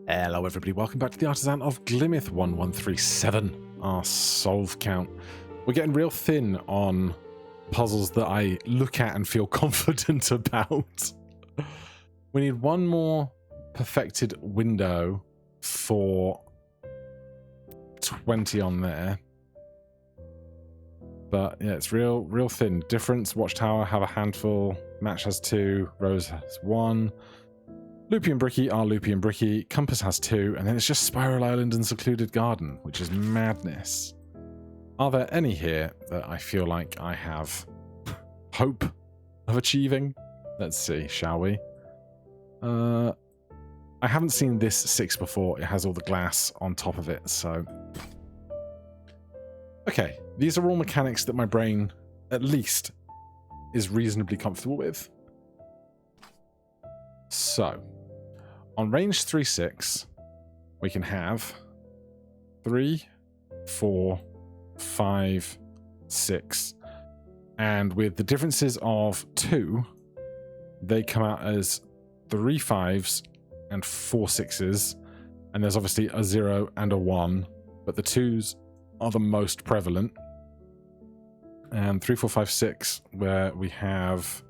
Hello everybody, welcome back to the Artisan of Glimmith 1137, our solve count. We're getting real thin on puzzles that I look at and feel confident about. We need one more perfected window for 20 on there. But yeah, it's real thin. Difference, Watchtower have a handful, Match has 2, Rose has 1. Loopy and Bricky are Loopy and Bricky, Compass has 2, and then it's just Spiral Island and Secluded Garden, which is madness. Are there any here that I feel like I have hope of achieving? Let's see, shall we? I haven't seen this 6 before. It has all the glass on top of it, so... Okay, these are all mechanics that my brain, at least, is reasonably comfortable with. So... on range 3-6, we can have 3, 4, 5, 6. And with the differences of 2, they come out as 3 5s and 4 6s. And there's obviously a 0 and a 1, but the 2s are the most prevalent. And 3, 4, 5, 6, where we have...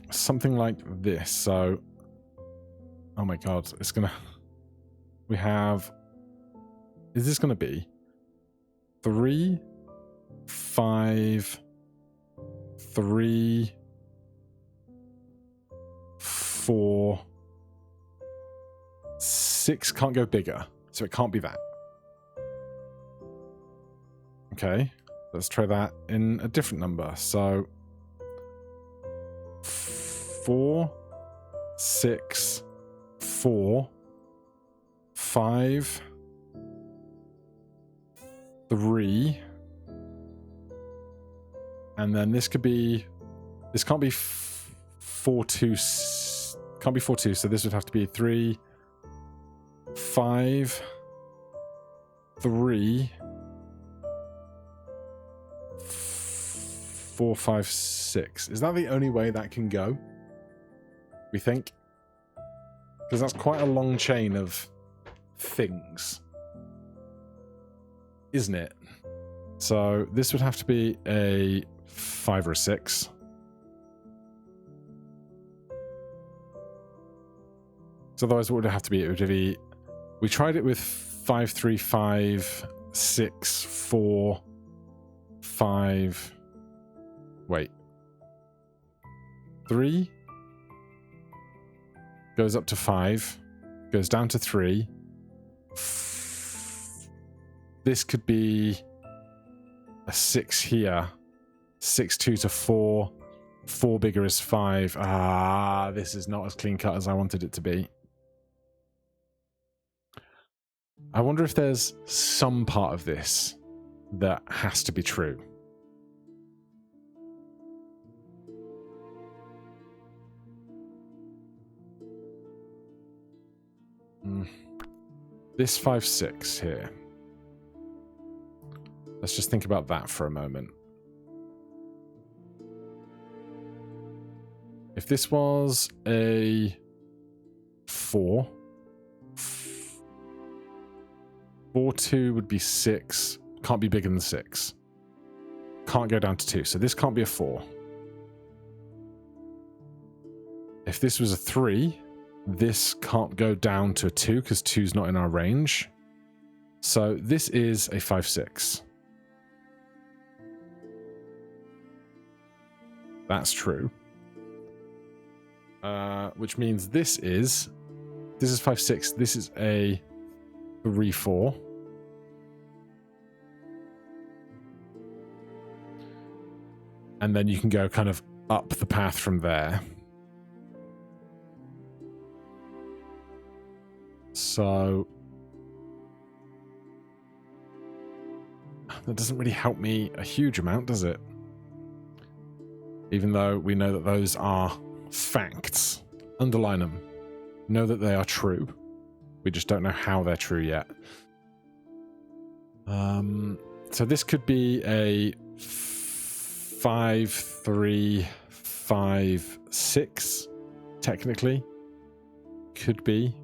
something like this. So, oh my god, it's gonna... we have... is this gonna be 3, 5, 3, 4, 6 can't go bigger, so it can't be that. Okay, let's try that in a different number. So 4, 6, 4, 5, 3, and then this could be... this can't be 4, 2, can't be 4, 2, so this would have to be 3, 5, 3, 4, 5, 6. Is that the only way that can go? We think? Because that's quite a long chain of things, isn't it? So this would have to be a 5 or a 6. So otherwise, what would it have to be? It would be... we tried it with 5, 3, 5, 6, 4, 5... wait. 3 goes up to 5, goes down to 3. This could be a 6 here. 6, 2 to 4. 4 bigger is 5. Ah, this is not as clean cut as I wanted it to be. I wonder if there's some part of this that has to be true. This 5, 6 here. Let's just think about that for a moment. If this was a 4, 4, 2 would be 6. Can't be bigger than 6. Can't go down to 2, so this can't be a 4. If this was a 3... this can't go down to a 2 because 2's not in our range. So this is a 5, 6. That's true. Which means this is 5, 6. This is a 3, 4. And then you can go kind of up the path from there. So that doesn't really help me a huge amount, does it? Even though we know that those are facts. Underline them. Know that they are true. We just don't know how they're true yet. So this could be a 5, 3, 5, 6, technically. could be.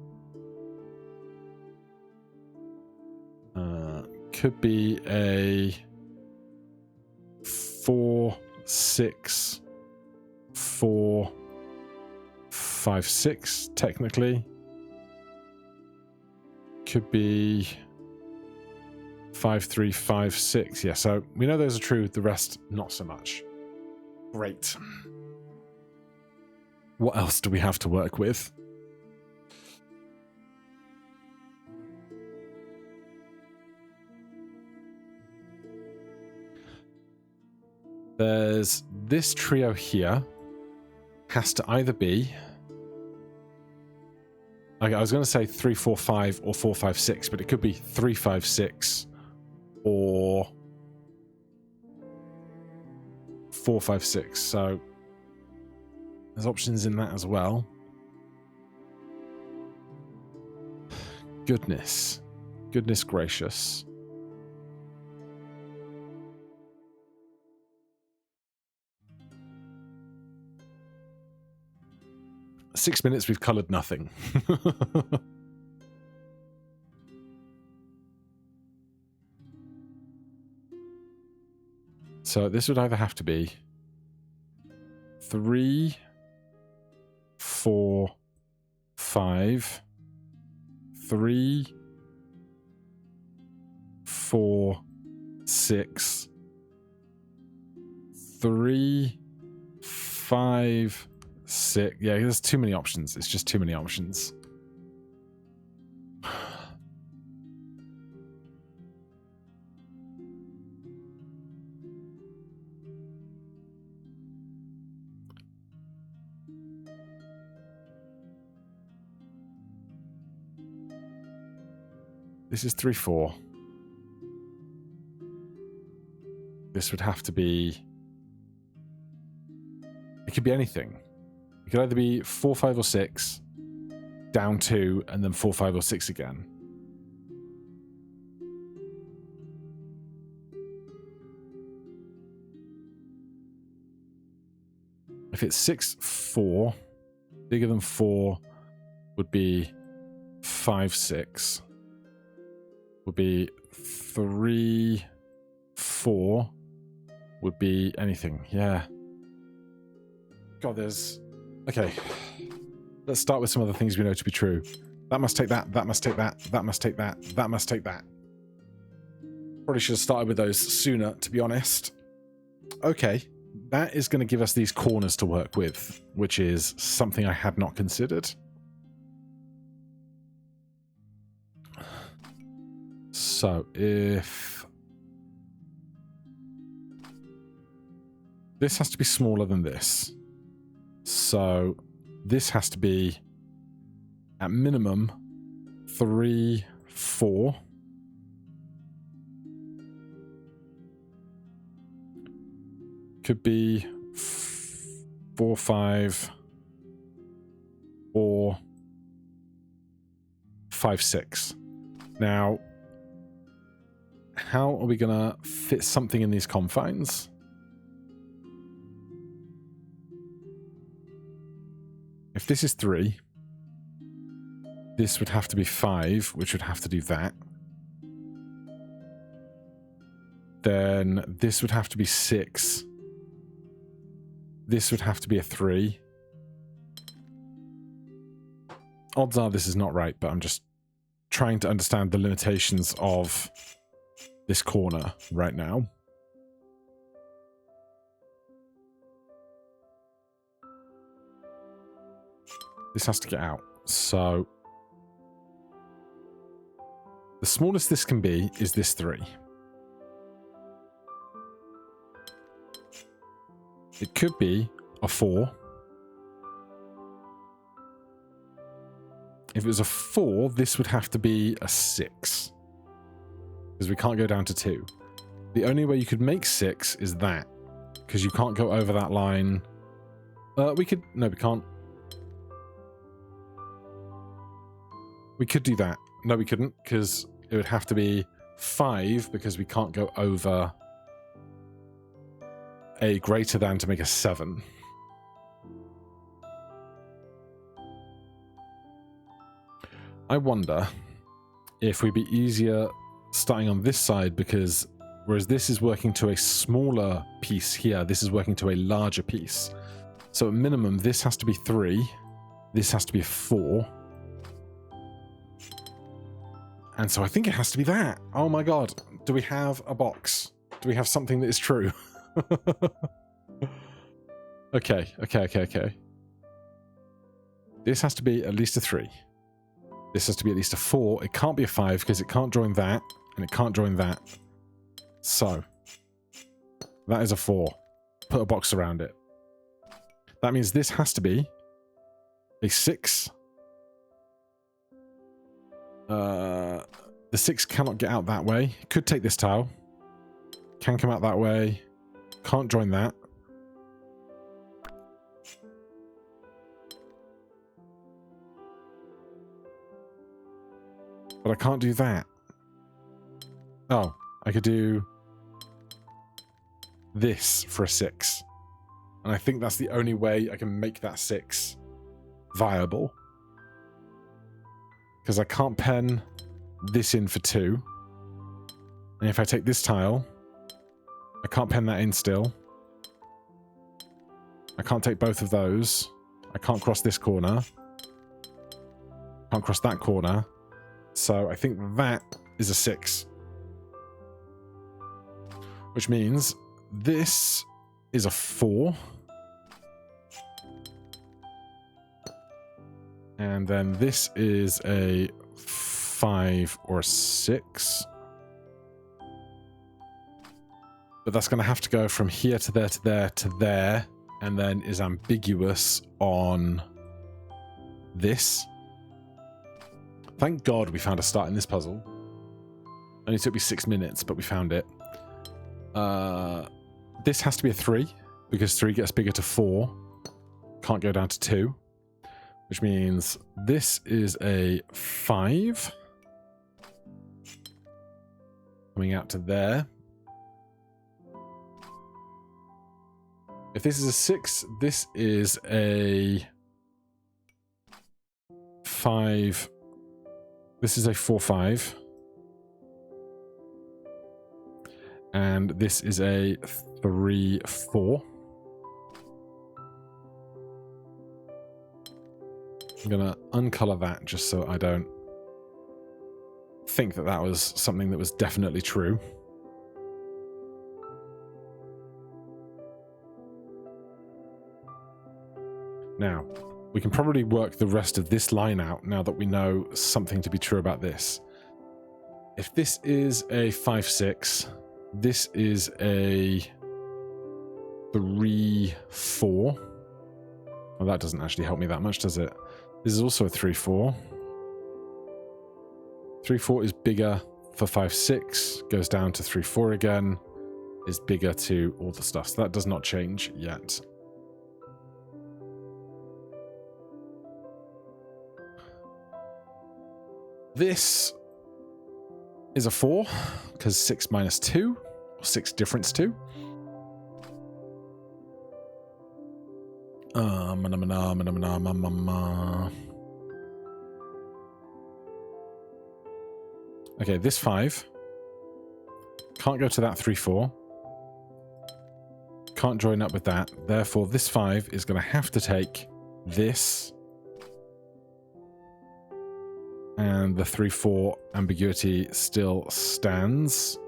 Could be a 4, 6, 4, 5, 6, technically. Could be 5, 3, 5, 6. Yeah, so we know those are true, the rest not so much. Great. What else do we have to work with? There's this trio here. Has to either be... Okay, I was going to say 3, 4, 5 or 4, 5, 6, but it could be 3, 5, 6 or 4, 5, 6. So there's options in that as well. Goodness. Goodness gracious. Six minutes, we've coloured nothing. So this would either have to be 3, 4, 5, 3, 4, 6, 3, 5, 6. Yeah, there's too many options. It's just too many options. This is 3, 4. This would have to be... It could be anything. It could either be 4, 5, or 6, down 2, and then 4, 5, or 6 again. If it's 6, 4, bigger than 4 would be 5, 6. Would be 3, 4. Would be anything. Yeah. God, there's... Okay. Let's start with some of the things we know to be true. That must take that. That must take that. That must take that. That must take that. Probably should have started with those sooner, to be honest. Okay. That is going to give us these corners to work with, which is something I had not considered. So, if... This has to be smaller than this. So, this has to be, at minimum, 3, 4. Could be 4, 5, or 5, 6. Now, how are we going to fit something in these confines? If this is 3, this would have to be 5, which would have to do that. Then this would have to be 6. This would have to be a 3. Odds are this is not right, but I'm just trying to understand the limitations of this corner right now. This has to get out. So the smallest this can be is this 3. It could be a 4. If it was a 4, this would have to be a 6. Because we can't go down to 2. The only way you could make 6 is that. Because you can't go over that line. We could... No, we can't. We could do that. No, we couldn't. Because it would have to be 5. Because we can't go over a greater than to make a 7. I wonder if we'd be easier starting on this side, because whereas this is working to a smaller piece here, this is working to a larger piece. So at minimum, this has to be 3. This has to be a 4. And so I think it has to be that. Oh my god. Do we have a box? Do we have something that is true? Okay. This has to be at least a 3. This has to be at least a 4. It can't be a 5 because it can't join that, and it can't join that. So, that is a 4. Put a box around it. That means this has to be a 6. The 6 cannot get out that way. Could take this tile. Can come out that way. Can't join that. But I can't do that. Oh, I could do this for a 6. And I think that's the only way I can make that 6 viable. Because I can't pen this in for 2. And if I take this tile, I can't pen that in still. I can't take both of those. I can't cross this corner. Can't cross that corner. So I think that is a 6. Which means this is a 4. And then this is a 5 or a 6. But that's going to have to go from here to there to there to there, and then is ambiguous on this. Thank God we found a start in this puzzle. Only took me 6 minutes, but we found it. This has to be a 3, because 3 gets bigger to 4. Can't go down to 2. Which means this is a 5. Coming out to there. If this is a 6, this is a 5. This is a 4-5. And this is a 3-4. I'm going to uncolor that just so I don't think that that was something that was definitely true. Now, we can probably work the rest of this line out now that we know something to be true about this. If this is a 5-6, this is a 3-4. Well, that doesn't actually help me that much, does it? This is also a 3-4. 3-4 is bigger for 5-6, goes down to 3-4 again, is bigger to all the stuff. So that does not change yet. This is a 4, because 6 minus 2, or 6 difference 2. Okay, this 5 can't go to that 3-4. Can't join up with that. Therefore, this 5 is going to have to take this. And the 3-4 ambiguity still stands.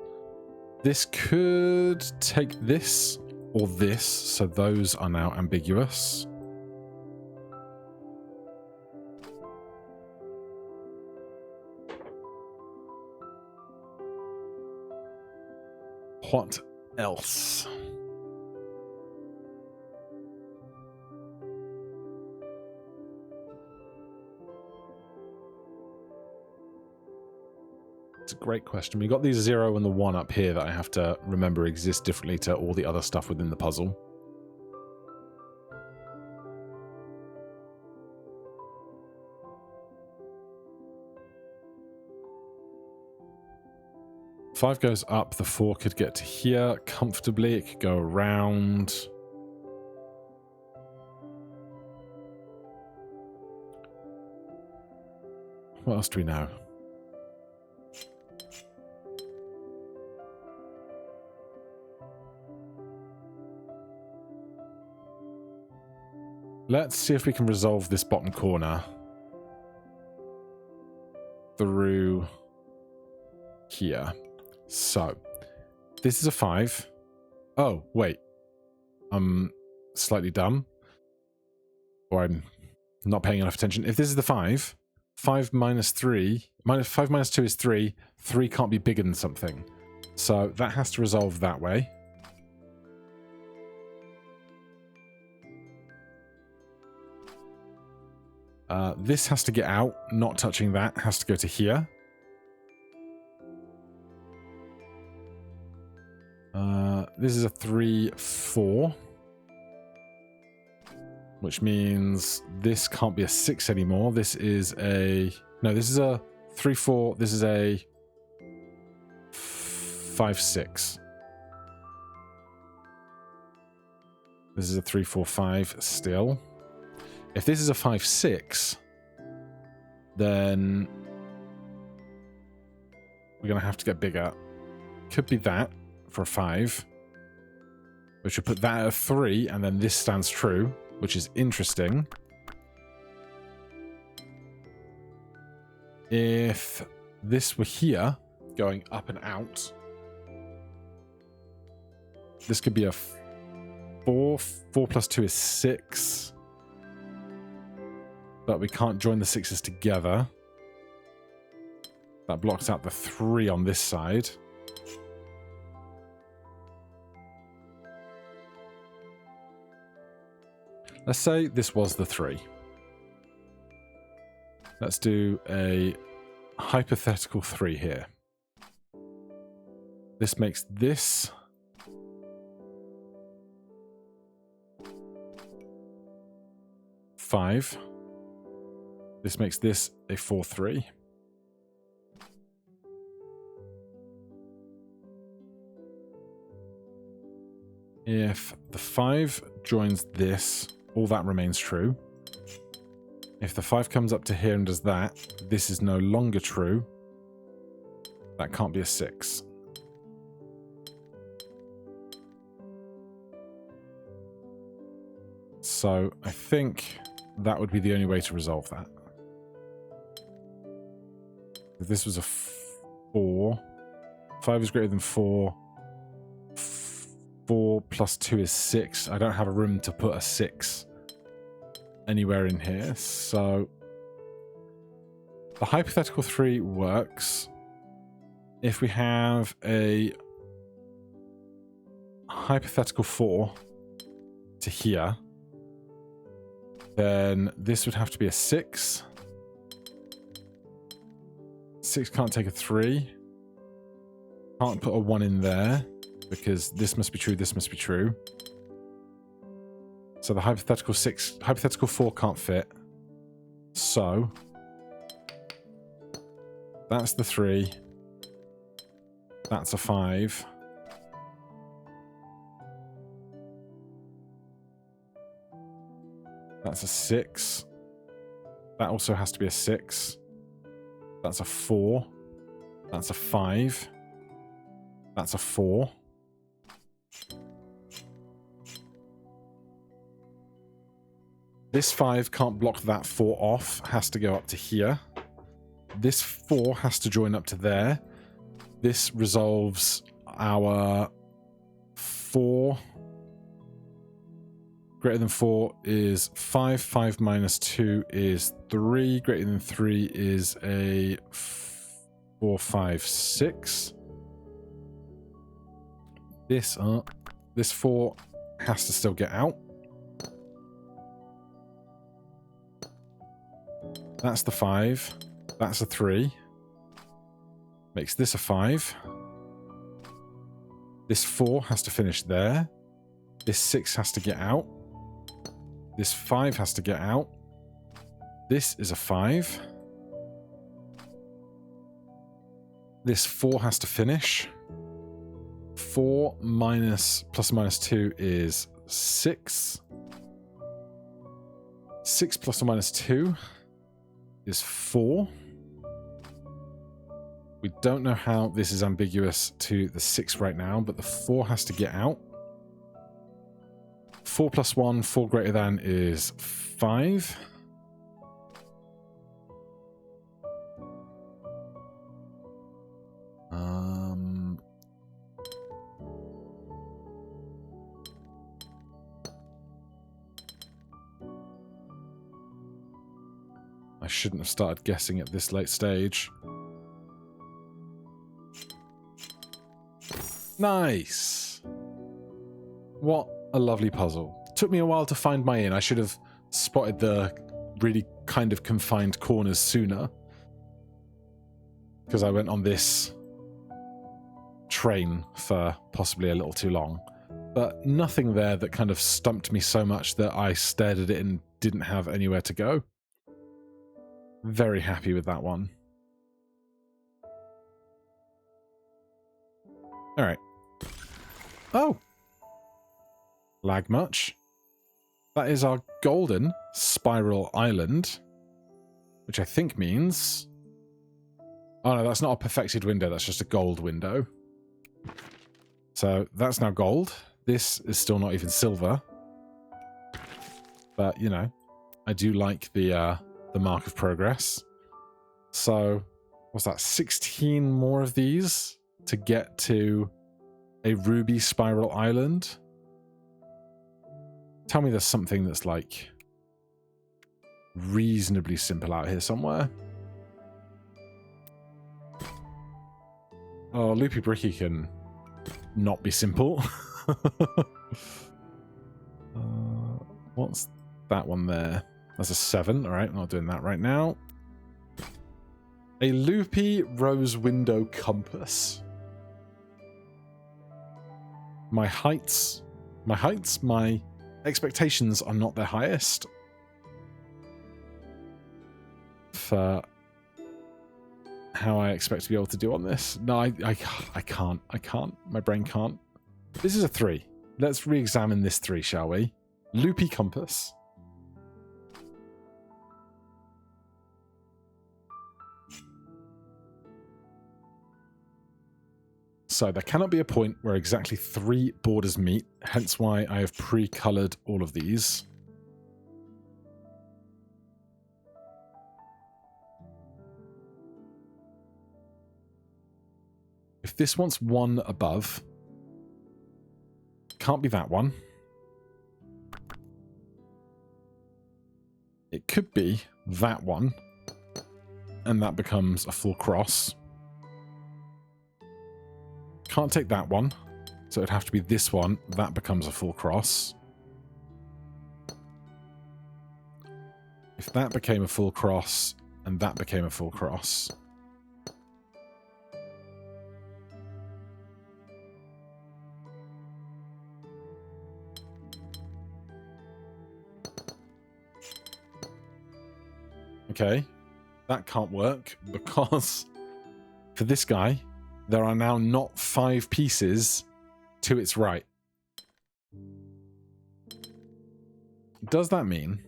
This could take this or this, so those are now ambiguous. What else? It's a great question. We got these 0 and the 1 up here that I have to remember exist differently to all the other stuff within the puzzle. Five goes up, the 4 could get to here comfortably. It could go around. What else do we know? Let's see if we can resolve this bottom corner through here. So, this is a 5. Oh, wait. I'm slightly dumb. Or I'm not paying enough attention. If this is the 5, 5 minus 3, 5 minus 2 is 3. 3 can't be bigger than something. So that has to resolve that way. This has to get out. Not touching that. Has to go to here. This is a 3, 4. Which means this can't be a 6 anymore. This is a... No, this is a 3, 4. This is a 5, 6. This is a 3, 4, 5 still. If this is a 5, 6, then we're going to have to get bigger. Could be that for a 5. We should put that at a 3, and then this stands true, which is interesting. If this were here, going up and out, this could be a 4. 4 plus 2 is 6. But we can't join the 6s together. That blocks out the 3 on this side. Let's say this was the 3. Let's do a hypothetical 3 here. This makes this 5. This makes this a 4, 3. If the 5 joins this, all that remains true. If the 5 comes up to here and does that, this is no longer true. That can't be a 6. So I think that would be the only way to resolve that. If this was a 4, 5 is greater than 4. 4 plus 2 is 6. I don't have a room to put a 6 anywhere in here. So the hypothetical 3 works. If we have a hypothetical 4 to here, then this would have to be a 6. 6 can't take a 3. Can't put a 1 in there because this must be true, this must be true. So the hypothetical 4 can't fit. So that's the 3. That's a 5. That's a 6. That also has to be a 6. That's a 4. That's a 5. That's a 4. This 5 can't block that 4 off. Has to go up to here. This 4 has to join up to there. This resolves our 4. Greater than 4 is 5. 5 minus 2 is 3. Greater than 3 is a 4, 5, 6. This 4 has to still get out. That's the 5. That's a 3. Makes this a 5. This 4 has to finish there. This 6 has to get out. This 5 has to get out. This is a 5. This 4 has to finish. 4 minus plus or minus 2 is 6. 6 plus or minus 2 is 4. We don't know how this is ambiguous to the 6 right now, but the 4 has to get out. 4 plus 1, 4 greater than is 5. I shouldn't have started guessing at this late stage. Nice! What a lovely puzzle. Took me a while to find my in. I should have spotted the really kind of confined corners sooner, because I went on this train for possibly a little too long. But nothing there that kind of stumped me so much that I stared at it and didn't have anywhere to go. Very happy with that one. Alright. Oh! Lag much? That is our golden spiral island, which I think means... Oh no, that's not a perfected window, that's just a gold window. So that's now gold. This is still not even silver. But, you know, I do like the mark of progress. So, what's that? 16 more of these to get to a ruby spiral island? Tell me there's something that's like reasonably simple out here somewhere. Oh, Loopy Bricky can not be simple. What's that one there? That's a 7. All right, I'm not doing that right now. A Loopy rose window compass. My expectations are not their highest for how I expect to be able to do on this. No, I can't. My brain can't. This is a 3. Let's re-examine this 3, shall we? Loopy compass. So there cannot be a point where exactly 3 borders meet, hence why I have pre-coloured all of these. If this wants 1 above, can't be that one. It could be that one, and that becomes a full cross. Can't take that one, so it'd have to be this one. That becomes a full cross. If that became a full cross, and that became a full cross. Okay, that can't work, because for this guy, there are now not 5 pieces to its right. Does that mean...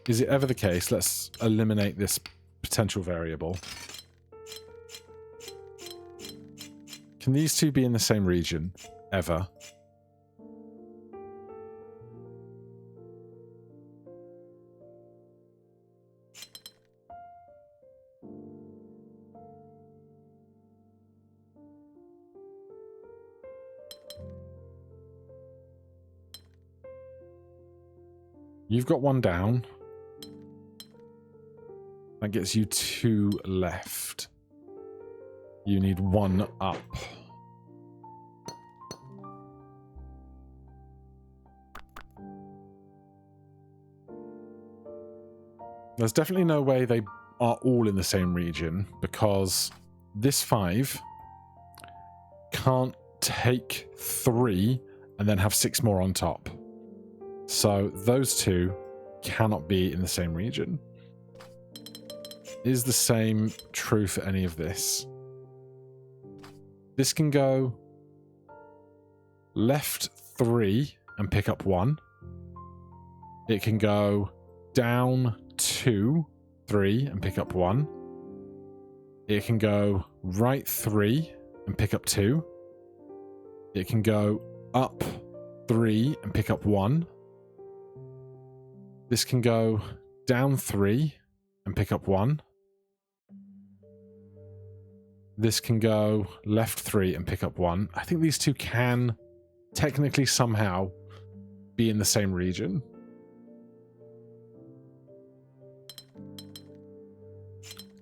Is it ever the case? Let's eliminate this potential variable. Can these 2 be in the same region? Ever? You've got 1 down. That gets you 2 left. You need 1 up. There's definitely no way they are all in the same region, because this 5 can't take 3 and then have 6 more on top. So those 2 cannot be in the same region. Is the same true for any of this? This can go left 3 and pick up 1. It can go down 2, 3 and pick up 1. It can go right 3 and pick up 2. It can go up 3 and pick up 1. This can go down 3 and pick up 1. This can go left 3 and pick up 1. I think these two can technically somehow be in the same region.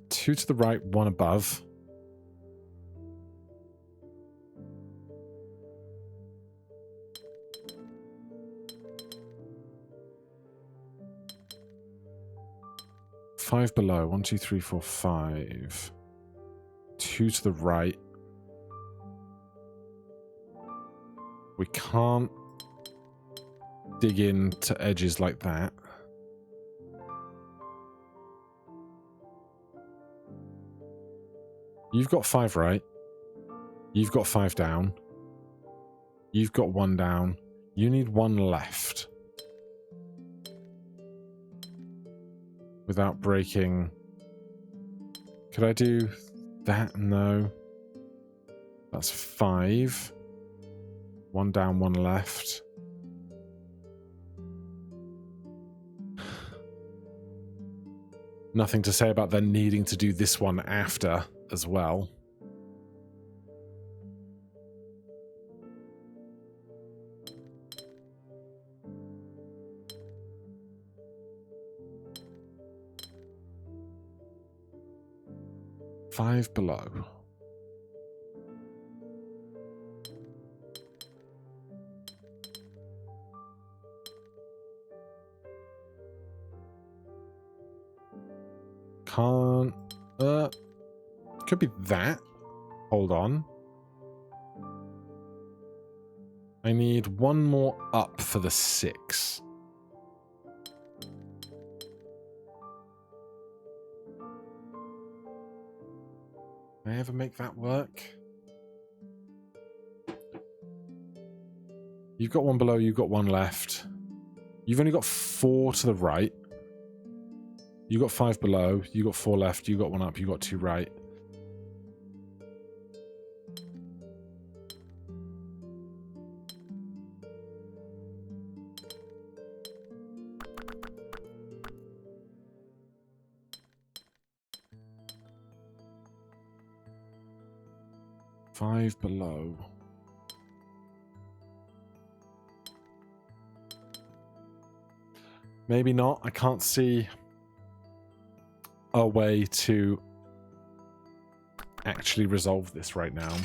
Two to the right, one above. Five below. 1, 2, 3, 4, 5. Two to the right. We can't dig into edges like that. You've got 5 right. You've got 5 down. You've got 1 down. You need 1 left. Without breaking. Could I do that? No. That's 5. 1 down, 1 left. Nothing to say about then needing to do this one after as well. Five below. Can't. Could be that. Hold on. I need 1 more up for the 6. Can I ever make that work? You've got 1 below, you've got 1 left. You've only got 4 to the right. You got 5 below, you got 4 left, you got 1 up, you got 2 right. Five below. Maybe not. I can't see a way to actually resolve this right now.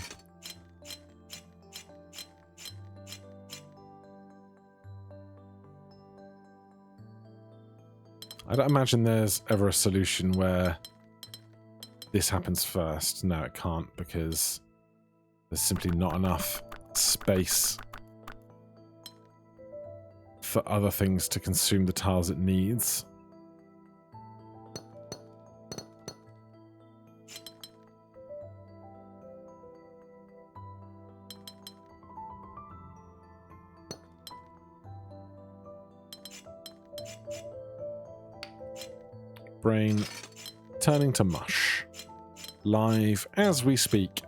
I don't imagine there's ever a solution where this happens first. No, it can't, because there's simply not enough space for other things to consume the tiles it needs. Brain turning to mush. Live as we speak.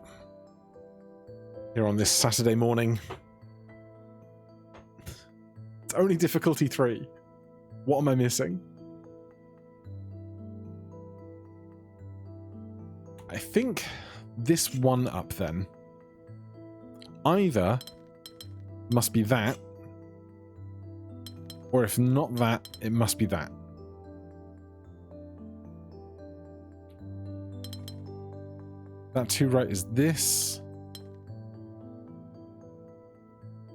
Here on this Saturday morning. It's only difficulty 3. What am I missing? I think this 1 up then either must be that, or if not that, it must be that. That 2 right is this.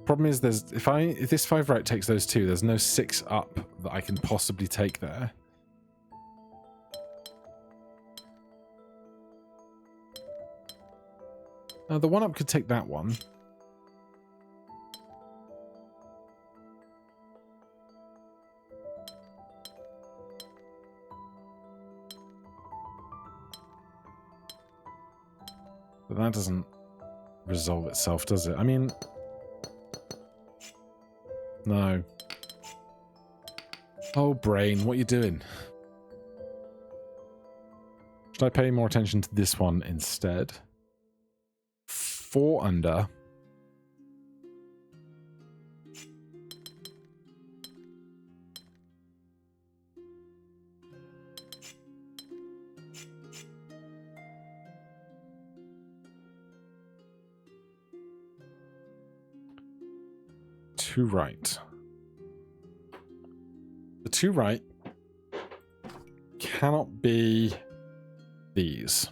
Problem is, if this 5 right takes those 2, there's no 6 up that I can possibly take there. The 1 up could take that one. But that doesn't resolve itself, does it? I mean, no. Oh, brain, what you doing? Should I pay more attention to this one instead? 4 under. Two right. The two right cannot be these.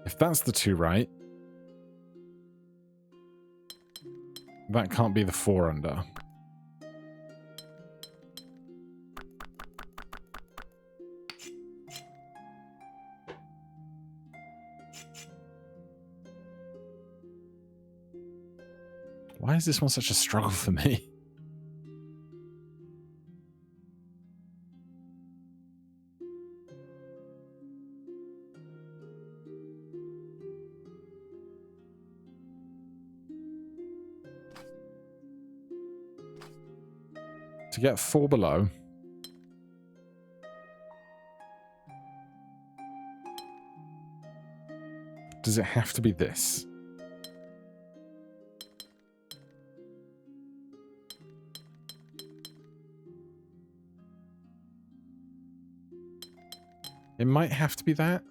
If that's the two right, that can't be the 4 under. Why is this one such a struggle for me? To get 4 below, does it have to be this? It might have to be that.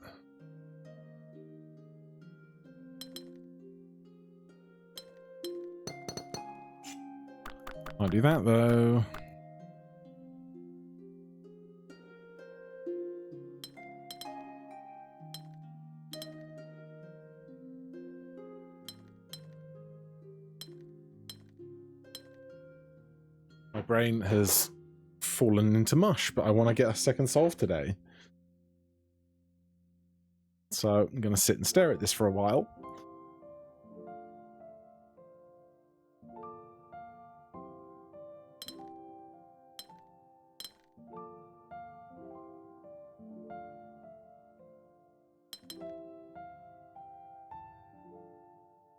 I'll do that though. My brain has fallen into mush, but I want to get a second solve today. So I'm going to sit and stare at this for a while.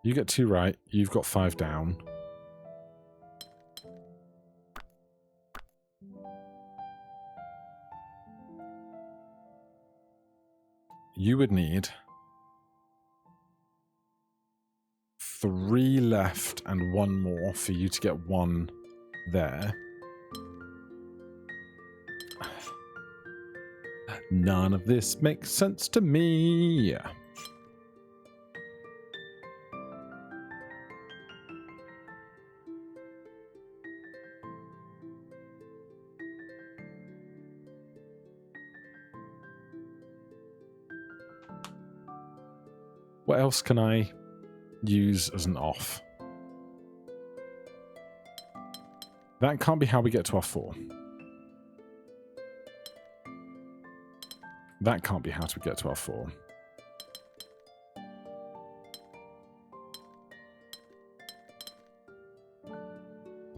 You get 2 right, you've got 5 down. You would need 3 left and 1 more for you to get 1 there. None of this makes sense to me. What else can I use as an off? That can't be how we get to our 4. That can't be how we get to our 4.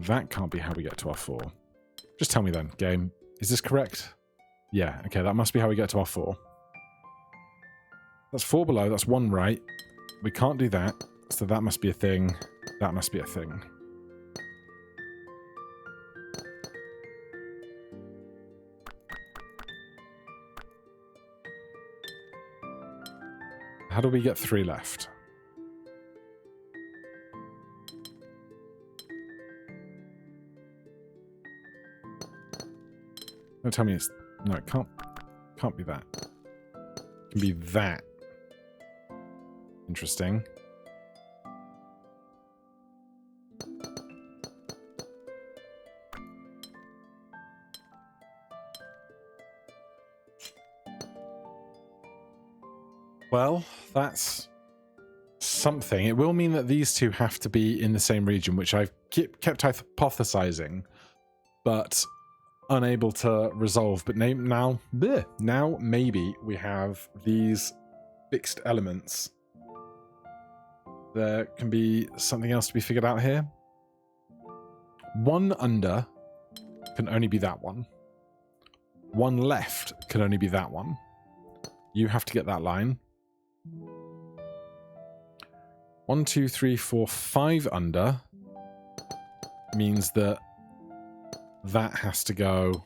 That can't be how we get to our 4. Just tell me then, game. Is this correct? Yeah, okay, that must be how we get to our 4. That's 4 below, that's 1 right. We can't do that, so that must be a thing. That must be a thing. How do we get 3 left? Don't tell me it's... No, it can't be that. It can be that. Interesting. Well, that's something. It will mean that these two have to be in the same region, which I've kept hypothesizing, but unable to resolve. But now maybe we have these fixed elements. There can be something else to be figured out here. 1 under can only be that one. 1 left can only be that one. You have to get that line. 1, 2, 3, 4, 5 under means that that has to go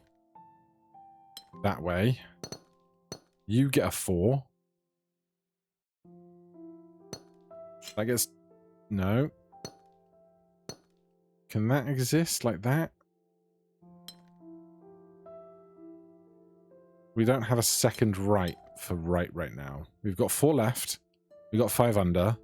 that way. You get a 4. That gets... No. Can that exist like that? We don't have a second right for right now. We've got 4 left. We've got 5 under.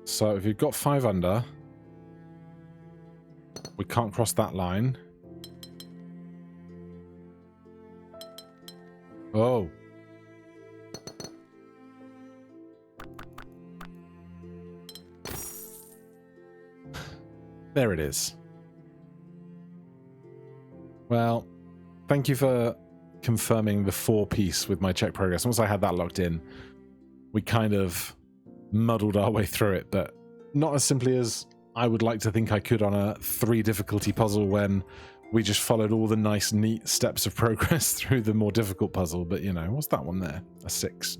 So if you've got 5 under, we can't cross that line. Oh. There it is. Well, thank you for confirming the 4 piece with my check progress. Once I had that locked in, we kind of muddled our way through it, but not as simply as I would like to think I could on a 3 difficulty puzzle when we just followed all the nice, neat steps of progress through the more difficult puzzle. But, you know, what's that one there? A 6.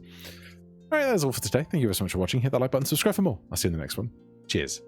All right, that's all for today. Thank you very so much for watching. Hit that like button, subscribe for more. I'll see you in the next one. Cheers.